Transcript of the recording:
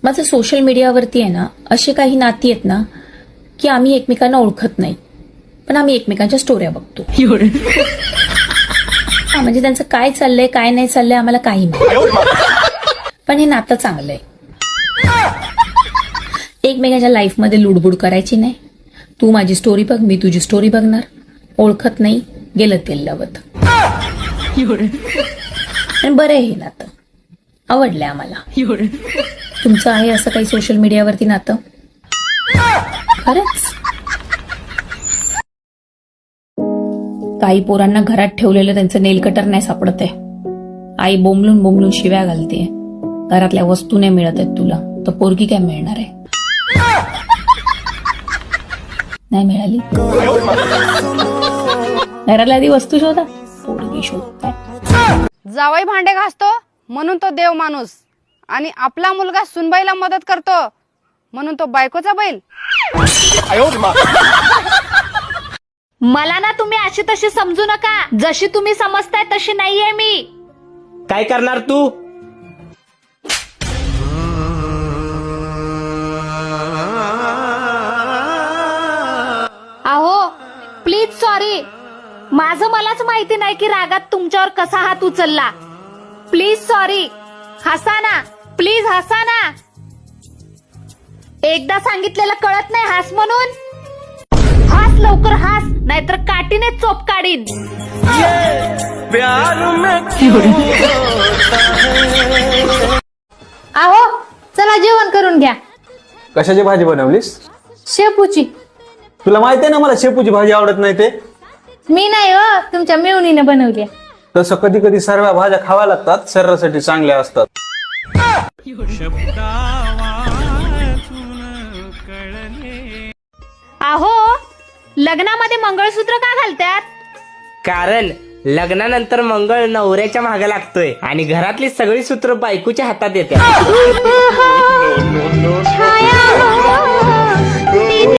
माझं सोशल मीडियावरती आहे ना अशी काही नाती आहेत ना की आम्ही एकमेकांना ओळखत नाही, पण आम्ही एकमेकांच्या स्टोऱ्या बघतो. हा, म्हणजे त्यांचं काय चाललंय काय नाही चाललंय आम्हाला काही नाही, पण हे नातं चांगलंय. एकमेकांच्या लाईफमध्ये लुडबुड करायची नाही. तू माझी स्टोरी बघ, मी तुझी स्टोरी बघणार. ओळखत नाही, गेलं तेल लावत. आणि बरं आहे हे नातं, आवडलंय आम्हाला. तुमचं आहे असं काही सोशल मीडियावरती नातं? खरंच? काही पोरांना घरात ठेवलेलं त्यांचं नेल कटर नाही सापडत आहे. आई बोंबलून बोंबलून शिव्या घालते. घरातल्या वस्तू नाही मिळत आहेत तुला, तर पोरगी काय मिळणार आहे? नाही मिळाली, घरातल्या आधी वस्तू शोधा, पोरगी शोधताय. जावई भांडे घासतो म्हणून तो देव माणूस, आणि आपला मुलगा सुनबाईला मदत करतो म्हणून तो बायकोचा बैल. मला ना तुम्ही अशी तशी समजू नका. जशी तुम्ही समजताय तशी नाहीये मी. काय करणार तू? अहो प्लीज सॉरी. माझं मलाच माहिती नाही की रागात तुमच्यावर कसा हात उचलला. Please sorry. हसा ना प्लीज, हसा ना. एकदा सांगितलेलं कळत नाही हस म्हणून. हस लवकर हस, नाहीतर काठीने चोप काढीन. अहो चला जेवण करून घ्या. कशाची भाजी बनवलीस? शेपूची. तुला माहिती आहे ना मला शेपूची भाजी आवडत नाही ते. मी नाही हो, तुमच्या मेवणीने बनवली. तसं कधी कधी सर्व भाज्या खाव्या लागतात, शरीरासाठी चांगल्या असतात. अहो लग्नामध्ये मंगळसूत्र का घालतात? कारण लग्नानंतर मंगळ नवऱ्याच्या मागे लागतोय आणि घरातली सगळी सूत्र बायकोच्या हातात येतात.